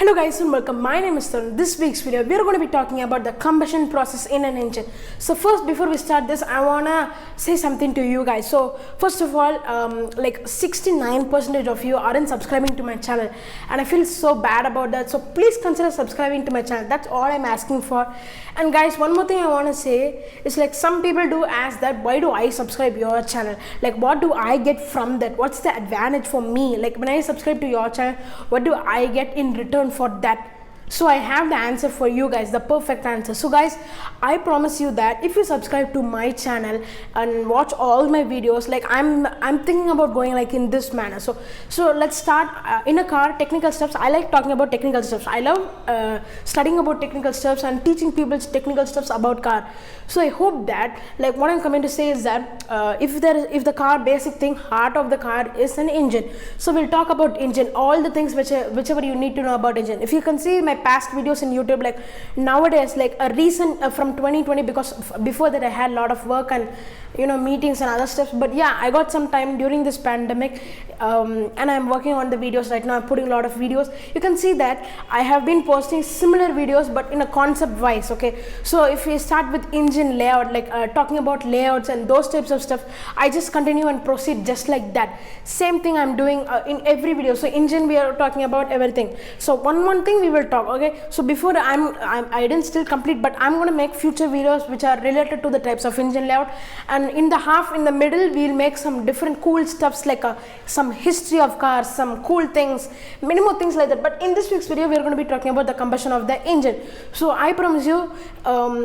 Hello guys and welcome. My name is Tarun. This week's video we are going to be talking about the combustion process in an engine. So first, before we start this, I wanna say something to you guys. So first of all, like 69% of you aren't subscribing to my channel, and I feel so bad about that. So please consider subscribing to my channel. That's all I'm asking for. And guys, one more thing I want to say is, like, some people do ask that why do I subscribe your channel? Like, what do I get from that? What's the advantage for me? Like, when I subscribe to your channel, what do I get in return for that? So I have the answer for you guys, the perfect answer. So guys, I promise you that if you subscribe to my channel and watch all my videos, like I'm thinking about going like in this manner. So let's start. In a car, technical stuffs. I like talking about technical stuffs. I love studying about technical stuffs and teaching people technical stuffs about car. So I hope that, like, what I'm coming to say is that if the car basic thing, heart of the car is an engine. So we'll talk about engine, all the things whichever you need to know about engine. If you can see my past videos in YouTube, like nowadays, like a recent from 2020, because before that I had a lot of work and meetings and other stuff, but yeah, I got some time during this pandemic, and I'm working on the videos right now. I'm putting a lot of videos. You can see that I have been posting similar videos but in a concept wise. Okay, so if we start with engine layout, like talking about layouts and those types of stuff, I just continue and proceed just like that. Same thing I'm doing in every video. So engine, we are talking about everything. So one thing we will talk. Okay, so before I didn't still complete, but I'm going to make future videos which are related to the types of engine layout, and in the middle we'll make some different cool stuffs, like some history of cars, some cool things, many more things like that. But in this week's video, we're going to be talking about the combustion of the engine. So I promise you,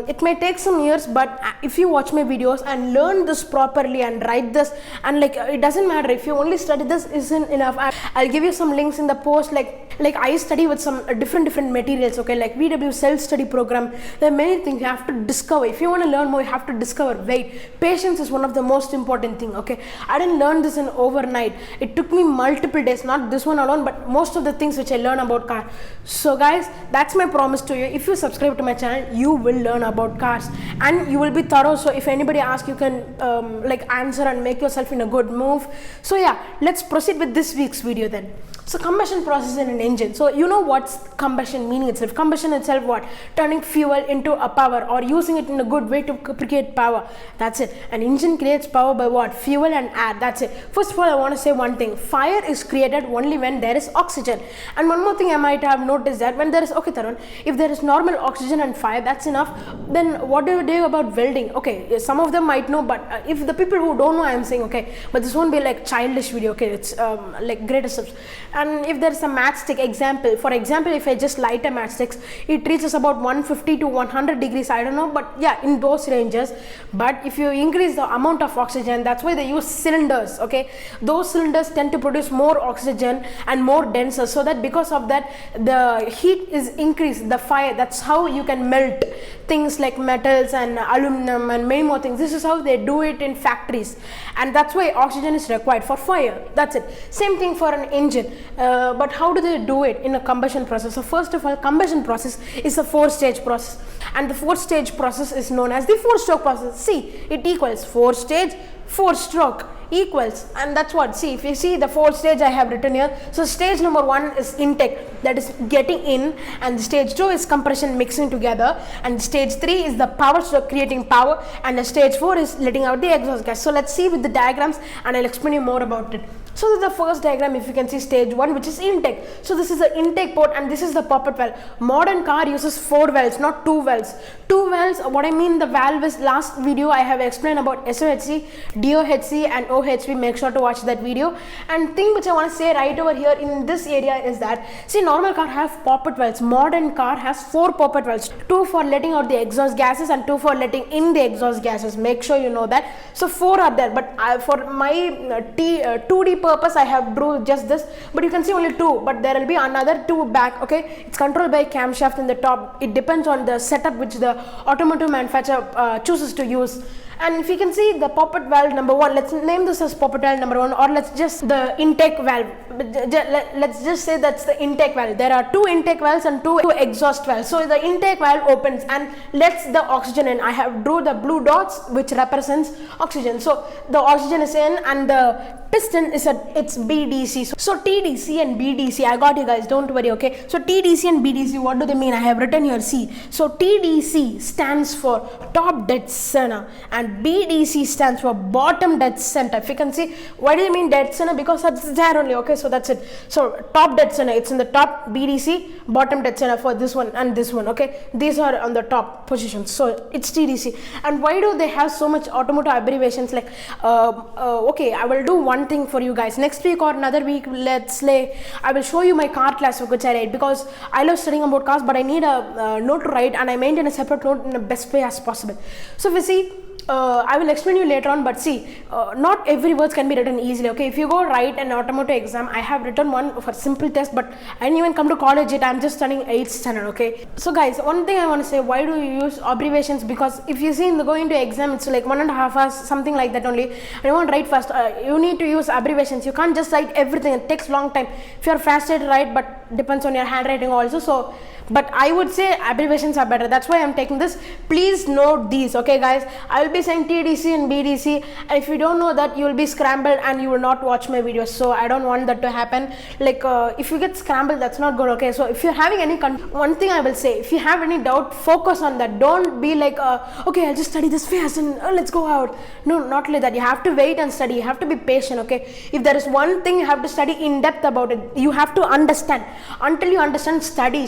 it may take some years, but if you watch my videos and learn this properly and write this, and like it doesn't matter if you only study this isn't enough. I'll give you some links in the post, like I study with some different materials. Okay, like VW self study program. There are many things you have to discover. If you want to learn more, you have to discover. Wait, patience is one of the most important thing. Okay, I didn't learn this in overnight. It took me multiple days, not this one alone, but most of the things which I learn about car. So guys, that's my promise to you. If you subscribe to my channel, you will learn about cars and you will be thorough. So if anybody asks, you can like answer and make yourself in a good move. So yeah, let's proceed with this week's video then. So combustion process in an engine. So you know what's combustion meaning itself. Combustion itself, what? Turning fuel into a power, or using it in a good way to create power. That's it. An engine creates power by what? Fuel and air. That's it. First of all, I want to say one thing. Fire is created only when there is oxygen. And one more thing I might have noticed, that when there is, okay Tarun, if there is normal oxygen and fire, that's enough. Then what do you do about welding? Okay, some of them might know, but if the people who don't know, I'm saying, okay, but this won't be like childish video. Okay, it's like greater steps. And if there is a matchstick example, for example, if I just light a matchstick, it reaches about 150 to 100 degrees, I don't know, but yeah, in those ranges. But if you increase the amount of oxygen, that's why they use cylinders. Okay, those cylinders tend to produce more oxygen and more denser, so that because of that the heat is increased, the fire, that's how you can melt things like metals and aluminum and many more things. This is how they do it in factories, and that's why oxygen is required for fire. That's it. Same thing for an engine. But how do they do it in a combustion process? So first of all, combustion process is a 4-stage process, and the 4-stage process is known as the 4-stroke process. See, it equals 4-stage, 4-stroke equals, and that's what. See, if you see the 4-stage I have written here. So stage number 1 is intake, that is getting in, and stage 2 is compression, mixing together, and stage 3 is the power stroke, creating power, and the stage 4 is letting out the exhaust gas. So let's see with the diagrams and I'll explain you more about it. So this is the first diagram. If you can see stage 1, which is intake. So this is the intake port and this is the poppet valve. Modern car uses 4 valves, not 2 valves. 2 valves, what I mean the valve is, last video I have explained about SOHC, DOHC and OHV. Make sure to watch that video. And thing which I want to say right over here in this area is that, see, normal car have poppet valves. Modern car has 4 poppet valves. 2 for letting out the exhaust gases and 2 for letting in the exhaust gases. Make sure you know that. So 4 are there, but for my 2D purpose I have drew just this, but you can see only 2, but there will be another 2 back. Okay, it's controlled by camshaft in the top. It depends on the setup which the automotive manufacturer chooses to use. And if you can see the poppet valve number 1, let's name this as poppet valve number 1, or let's just the intake valve. Let's just say that's the intake valve. There are 2 intake valves and 2 exhaust valves. So the intake valve opens and lets the oxygen in. I have drew the blue dots which represents oxygen. So the oxygen is in and the piston is at its BDC. So TDC and BDC, I got you guys, don't worry, okay. So TDC and BDC, what do they mean? I have written here C. So TDC stands for top dead center and BDC stands for bottom dead center. If you can see, why do you mean dead center? Because that's there only, okay. So that's it. So top dead center, it's in the top BDC, bottom dead center for this one and this one, okay. These are on the top positions. So it's TDC. And why do they have so much automotive abbreviations? Like okay, I will do one thing for you guys next week or another week. Let's say I will show you my car class which I write, because I love studying about cars, but I need a note to write and I maintain a separate note in the best way as possible. So if you see, I will explain you later on, but see, not every words can be written easily, okay. If you go write an automotive exam, I have written one for simple test, but I didn't even come to college yet. I'm just studying 8th standard, okay. So guys, one thing I want to say, why do you use abbreviations? Because if you see in the going to exam, it's like 1.5 hours, something like that only, and you want to write fast, you need to use abbreviations. You can't just write everything, it takes long time. If you're faster to write, but depends on your handwriting also. So but I would say abbreviations are better. That's why I'm taking this. Please note these, okay guys. I will be saying TDC and BDC, and if you don't know that, you will be scrambled and you will not watch my videos. So I don't want that to happen. Like if you get scrambled, that's not good, okay. So if you're having any one thing I will say, if you have any doubt, focus on that. Don't be like okay, I'll just study this fast and let's go out. No, not like that. You have to wait and study. You have to be patient, okay. If there is one thing you have to study in depth about it, you have to understand. Until you understand, study.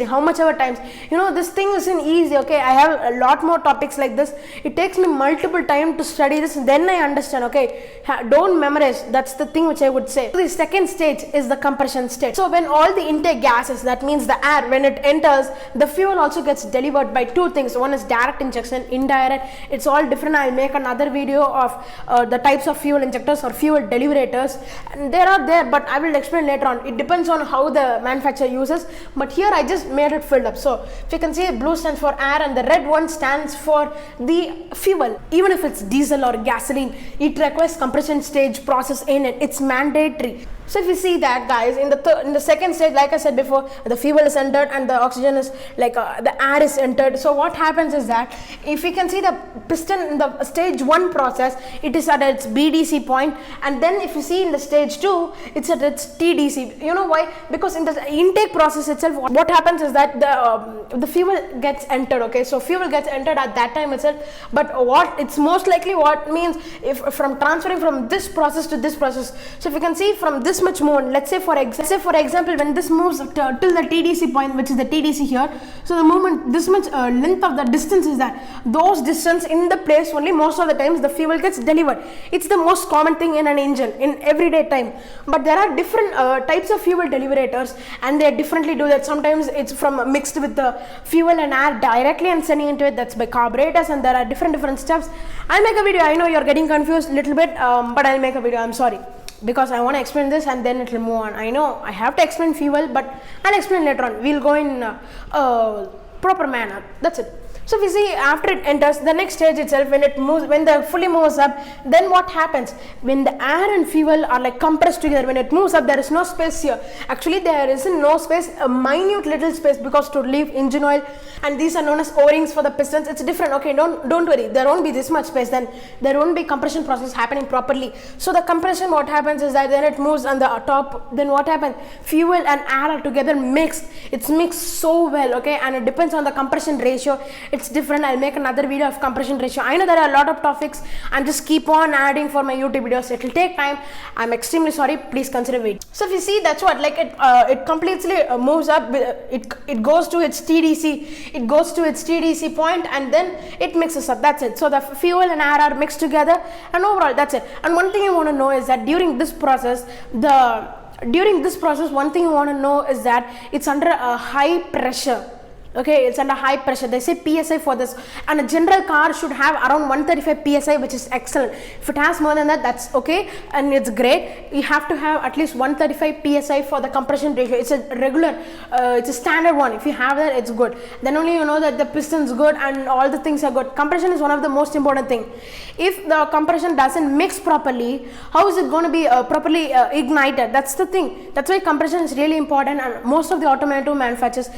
How much ever times, you know, this thing isn't easy, okay. I have a lot more topics like this. It takes me multiple time to study this, then I understand, okay. Don't memorize. That's the thing which I would say. So the second stage is the compression stage. So when all the intake gases, that means the air, when it enters, the fuel also gets delivered by 2 things. One is direct injection, indirect. It's all different. I'll make another video of the types of fuel injectors or fuel deliverators, and there are there, but I will explain later on. It depends on how the manufacturer uses, but here I just made it filled up. So if you can see, blue stands for air and the red one stands for the fuel. Even if it's diesel or gasoline, it requires compression stage process in it. It's mandatory. So if you see that, guys, in the second stage, like I said before, the fuel is entered and the oxygen is like the air is entered. So what happens is that if you can see the piston in the stage 1 process, it is at its BDC point, and then if you see in the stage 2, it's at its TDC. You know why? Because in the intake process itself, what happens is that the fuel gets entered, okay. So fuel gets entered at that time itself, but what it's most likely what means if from transferring from this process to this process. So if you can see from this much more, let's say for example, when this moves till the TDC point, which is the TDC here, so the moment this much length of the distance is that, those distance in the place only, most of the times the fuel gets delivered. It's the most common thing in an engine in everyday time, but there are different types of fuel deliverators, and they differently do that. Sometimes it's from mixed with the fuel and air directly and sending into it, that's by carburetors, and there are different steps. I'll make a video. I know you're getting confused a little bit, but I'll make a video. I'm sorry, because I want to explain this and then it will move on. I know I have to explain fuel, but I'll explain later on. We'll go in proper manner. That's it. So if you see, after it enters the next stage itself, when it moves, when the fully moves up, then what happens? When the air and fuel are like compressed together, when it moves up, there is no space here. Actually, there isn't no space, a minute little space, because to leave engine oil, and these are known as O-rings for the pistons. It's different, okay. Don't worry, there won't be this much space, then there won't be compression process happening properly. So the compression, what happens is that then it moves on the top, then what happens? Fuel and air are together mixed. It's mixed so well, okay, and it depends on the compression ratio. It's different. I'll make another video of compression ratio. I know there are a lot of topics, and just keep on adding for my YouTube videos. It will take time. I'm extremely sorry. Please consider it. So if you see, that's what, like it completely moves up. It goes to its TDC. It goes to its TDC point, and then it mixes up. That's it. So the fuel and air are mixed together, and overall that's it. And one thing you want to know is that during this process, one thing you want to know is that it's under a high pressure. Okay, it's under high pressure. They say PSI for this, and a general car should have around 135 PSI, which is excellent. If it has more than that, that's okay and it's great. You have to have at least 135 PSI for the compression ratio. It's a regular, it's a standard one. If you have that, it's good. Then only you know that the piston is good and all the things are good. Compression is one of the most important thing. If the compression doesn't mix properly, how is it going to be properly ignited? That's the thing. That's why compression is really important, and most of the automotive manufacturers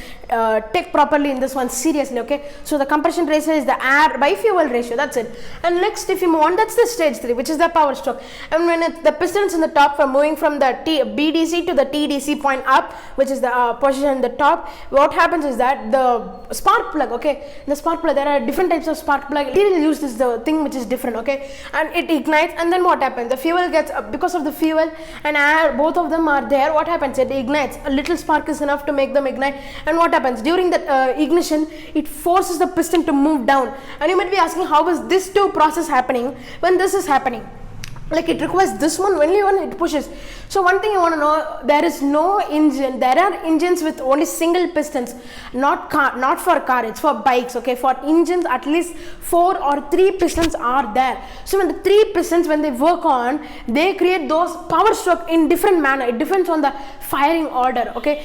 take properly in this one seriously. Okay, so the compression ratio is the air by fuel ratio. That's it. And next, if you move on, that's the stage 3, which is the power stroke. And when the pistons in the top are moving from the BDC to the TDC point up, which is the position in the top, what happens is that the spark plug, okay, the spark plug, there are different types of spark plug. Material used is the thing which is different, okay, and it ignites, and then what happens? The fuel gets, because of the fuel and air, both of them are there. What happens? It ignites. A little spark is enough to make them ignite, and what happens during the ignition? It forces the piston to move down. And you might be asking, how is this two process happening when this is happening? Like it requires this one only when it pushes. So one thing you want to know, there is no engine. There are engines with only single pistons, not for car, it's for bikes. Okay, for engines at least 4 or 3 pistons are there. So when the 3 pistons, when they work on, they create those power stroke in different manner. It depends on the firing order. Okay,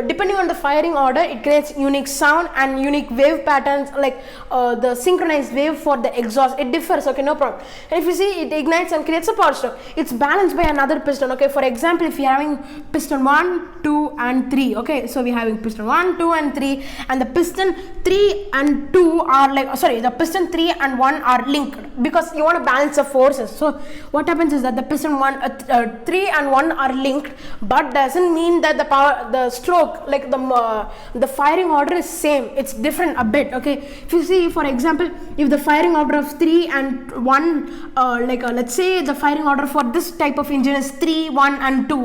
depending on the firing order, it creates unique sound and unique wave patterns, like the synchronized wave for the exhaust. It differs. Okay, no problem. And if you see, it ignites and creates a power stroke. It's balanced by another piston. Okay, for example, if you're having piston 1, 2 and 3, okay, so we're having piston 1, 2 and 3, and the piston 3 and 2 are like, sorry, the piston 3 and 1 are linked, because you want to balance the forces. So what happens is that the piston 3 and 1 are linked, but doesn't mean that the power, the stroke, like the firing order is same. It's different a bit. Okay, if you see, for example, if the firing order of 3 and 1, let's say the firing order for this type of engine is 3, 1 and 2,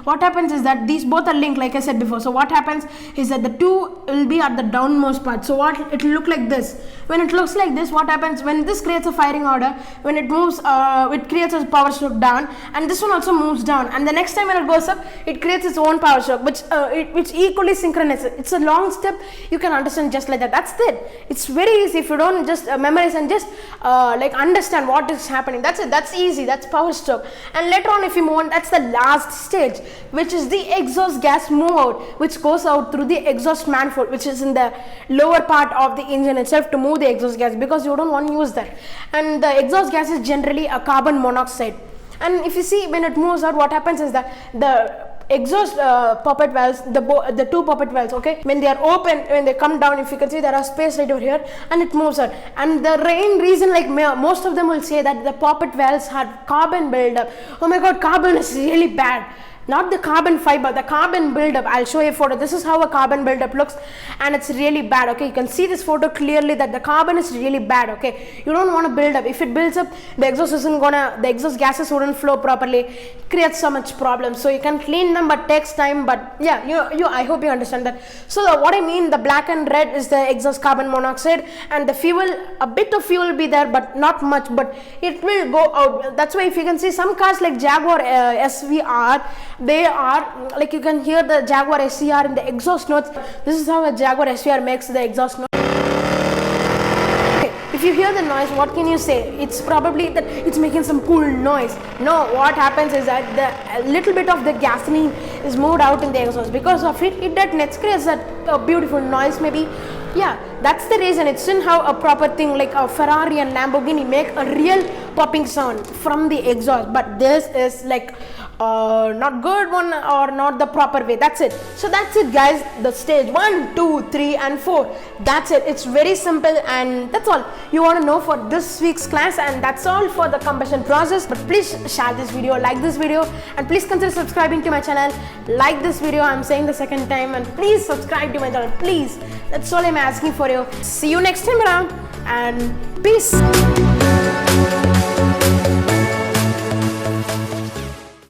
what happens is that these both are linked, like I said before. So what happens is that the 2 will be at the downmost part. So what it will look like this. When it looks like this, what happens when this creates a firing order, when it moves, it creates a power stroke down, and this one also moves down, and the next time when it goes up, it creates its own power stroke, which equally synchronizes. It's a long step, you can understand just like that. That's it. It's very easy if you don't just memorize and just understand what is happening. That's it. That's easy. That's power stroke. And later on, if you move on, that's the last stage, which is the exhaust gas move out, which goes out through the exhaust manifold, which is in the lower part of the engine itself, to move the exhaust gas, because you don't want to use that. And the exhaust gas is generally a carbon monoxide. And if you see, when it moves out, what happens is that the exhaust poppet valves, the 2 poppet valves, okay, when they are open, when they come down, if you can see, there are space right over here, and it moves out. And the main reason, like most of them will say, that the poppet valves had carbon buildup. Oh my god, carbon is really bad. Not the carbon fiber, the carbon buildup. I'll show you a photo. This is how a carbon buildup looks, and it's really bad. Okay, you can see this photo clearly that the carbon is really bad. Okay, you don't want to build up. If it builds up, the exhaust gases wouldn't flow properly, creates so much problems. So you can clean them, but takes time. But yeah, I hope you understand that. So what I mean, the black and red is the exhaust carbon monoxide, and the fuel, a bit of fuel will be there, but not much, but it will go out. That's why if you can see some cars like Jaguar SVR, they are like, you can hear the Jaguar SCR in the exhaust notes. This is how a Jaguar SVR makes the exhaust note. Okay, if you hear the noise, what can you say? It's probably that it's making some cool noise. No, what happens is that a little bit of the gasoline is moved out in the exhaust. Because of it detonates, creates that beautiful noise maybe. Yeah, that's the reason. It shouldn't have a proper thing like a Ferrari and Lamborghini make a real popping sound from the exhaust, but this is like not good one, or not the proper way. That's it. So that's it, guys. The stage 1, 2, 3 and 4, that's it. It's very simple, and that's all you want to know for this week's class. And that's all for the combustion process. But please share this video, like this video, and please consider subscribing to my channel. Like this video, I'm saying the second time, and please subscribe to my channel, please. That's all I'm asking for you. See you next time around, and peace.